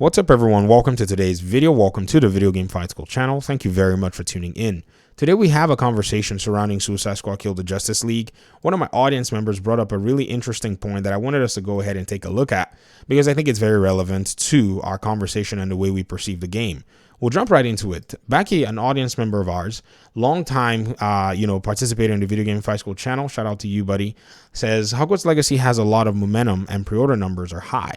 What's up, everyone? Welcome to today's video. Welcome to the Video Game Fight School channel. Thank you very much for tuning in. Today we have a conversation surrounding Suicide Squad Kill the Justice League. One of my audience members brought up a really interesting point that I wanted us to go ahead and take a look at because I think it's very relevant to our conversation and the way we perceive the game. We'll jump right into it. Becky, an audience member of ours, long time, participator in the Video Game Fight School channel, shout out to you, buddy, says Hogwarts Legacy has a lot of momentum and pre-order numbers are high.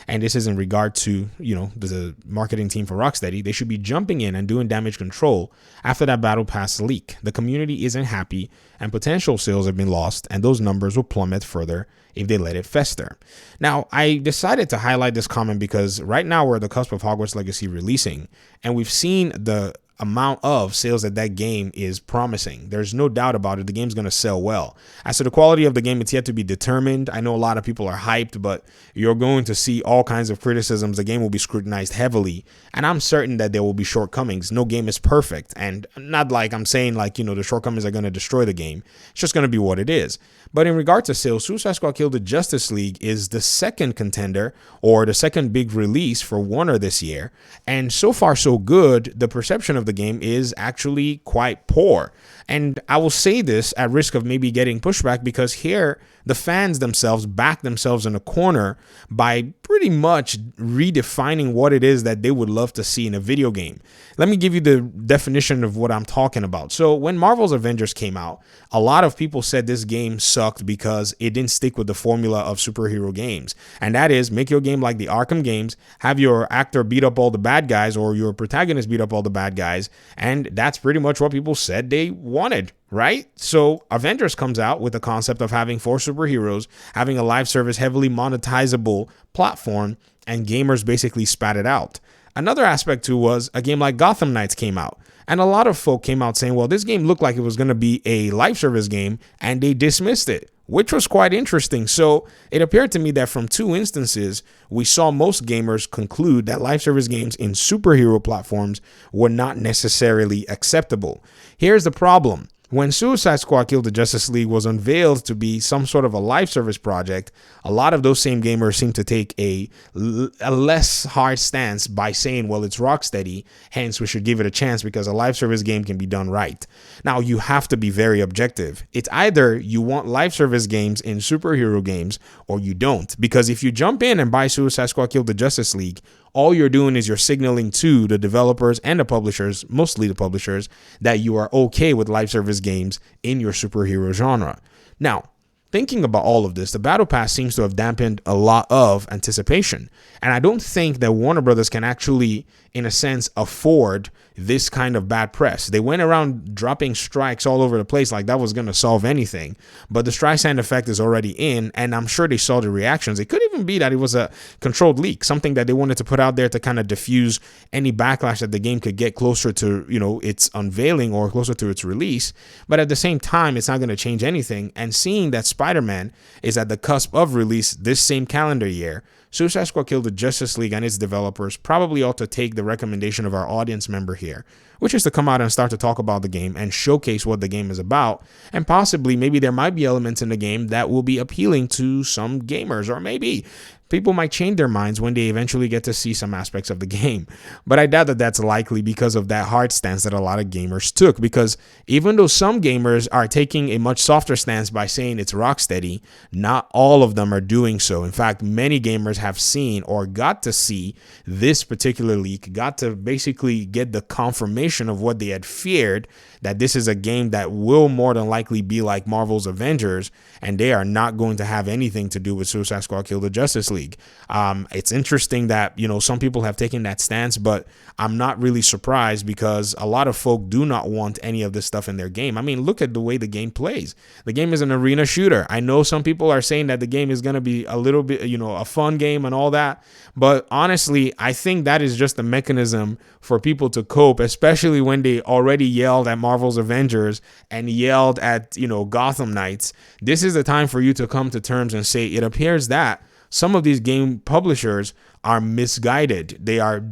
And this is in regard to, the marketing team for Rocksteady. They should be jumping in and doing damage control after that Battle Pass leak. The community isn't happy and potential sales have been lost, and those numbers will plummet further if they let it fester. Now, I decided to highlight this comment because right now we're at the cusp of Hogwarts Legacy releasing, and we've seen the amount of sales that game is promising. There's no doubt about it. The game's going to sell well. As to the quality of the game, it's yet to be determined. I know a lot of people are hyped, but you're going to see all kinds of criticisms. The game will be scrutinized heavily, and I'm certain that there will be shortcomings. No game is perfect, and not like I'm saying the shortcomings are going to destroy the game. It's just going to be what it is. But in regard to sales, Suicide Squad Kill the Justice League is the second contender or the second big release for Warner this year. And so far, so good. The perception of the game is actually quite poor. And I will say this at risk of maybe getting pushback because here the fans themselves back themselves in a corner by pretty much redefining what it is that they would love to see in a video game. Let me give you the definition of what I'm talking about. So when Marvel's Avengers came out, a lot of people said this game sucked because it didn't stick with the formula of superhero games. And that is make your game like the Arkham games, have your actor beat up all the bad guys or your protagonist beat up all the bad guys. And that's pretty much what people said they wanted. Right? So Avengers comes out with the concept of having 4 superheroes, having a live service, heavily monetizable platform, and gamers basically spat it out. Another aspect too was a game like Gotham Knights came out. And a lot of folk came out saying, well, this game looked like it was going to be a live service game, and they dismissed it, which was quite interesting. So it appeared to me that from 2 instances, we saw most gamers conclude that live service games in superhero platforms were not necessarily acceptable. Here's the problem. When Suicide Squad Kill the Justice League was unveiled to be some sort of a live service project, a lot of those same gamers seem to take a less hard stance by saying, well, it's Rocksteady, hence we should give it a chance because a live service game can be done right. Now, you have to be very objective. It's either you want live service games in superhero games or you don't. Because if you jump in and buy Suicide Squad Kill the Justice League, all you're doing is you're signaling to the developers and the publishers, mostly the publishers, that you are okay with live service games in your superhero genre. Now, thinking about all of this, the Battle Pass seems to have dampened a lot of anticipation. And I don't think that Warner Brothers can actually, in a sense, afford this kind of bad press. They went around dropping strikes all over the place like that was going to solve anything. But the Streisand effect is already in, and I'm sure they saw the reactions. It could even be that it was a controlled leak, something that they wanted to put out there to kind of diffuse any backlash that the game could get closer to, its unveiling or closer to its release. But at the same time, it's not going to change anything. And seeing that Spider-Man is at the cusp of release this same calendar year, Suicide Squad Kill the Justice League and its developers probably ought to take the recommendation of our audience member here, which is to come out and start to talk about the game and showcase what the game is about. And possibly maybe there might be elements in the game that will be appealing to some gamers, or maybe people might change their minds when they eventually get to see some aspects of the game. But I doubt that that's likely because of that hard stance that a lot of gamers took. Because even though some gamers are taking a much softer stance by saying it's Rocksteady, not all of them are doing so. In fact, many gamers have seen or got to see this particular leak, got to basically get the confirmation of what they had feared, that this is a game that will more than likely be like Marvel's Avengers, and they are not going to have anything to do with Suicide Squad Kill the Justice League. It's interesting that, some people have taken that stance, but I'm not really surprised because a lot of folk do not want any of this stuff in their game. I mean, look at the way the game plays. The game is an arena shooter. I know some people are saying that the game is going to be a little bit, a fun game and all that. But honestly, I think that is just a mechanism for people to cope, especially when they already yelled at Marvel's Avengers and yelled at, Gotham Knights. This is the time for you to come to terms and say, it appears that some of these game publishers are misguided. They are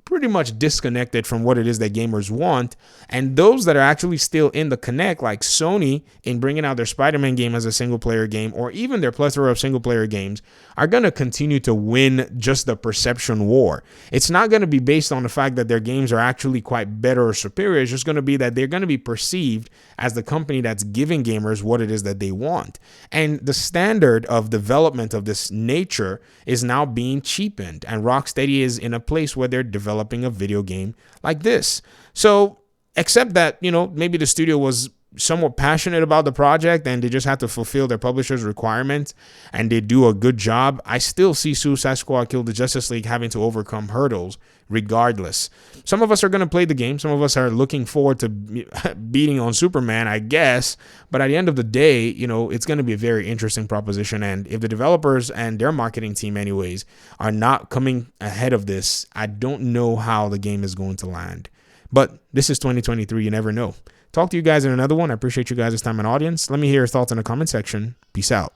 pretty much disconnected from what it is that gamers want. And those that are actually still in the connect, like Sony in bringing out their Spider-Man game as a single-player game, or even their plethora of single-player games, are going to continue to win just the perception war. It's not going to be based on the fact that their games are actually quite better or superior. It's just going to be that they're going to be perceived as the company that's giving gamers what it is that they want. And the standard of development of this nature is now being cheapened, and Rocksteady is in a place where they're developing a video game like this. So, except that, maybe the studio was somewhat passionate about the project and they just had to fulfill their publisher's requirements and they do a good job, I still see Suicide Squad Kill the Justice League having to overcome hurdles regardless. Some of us are going to play the game. Some of us are looking forward to beating on Superman, I guess. But at the end of the day, it's going to be a very interesting proposition. And if the developers and their marketing team anyways are not coming ahead of this, I don't know how the game is going to land. But this is 2023. You never know. Talk to you guys in another one. I appreciate you guys' time and audience. Let me hear your thoughts in the comment section. Peace out.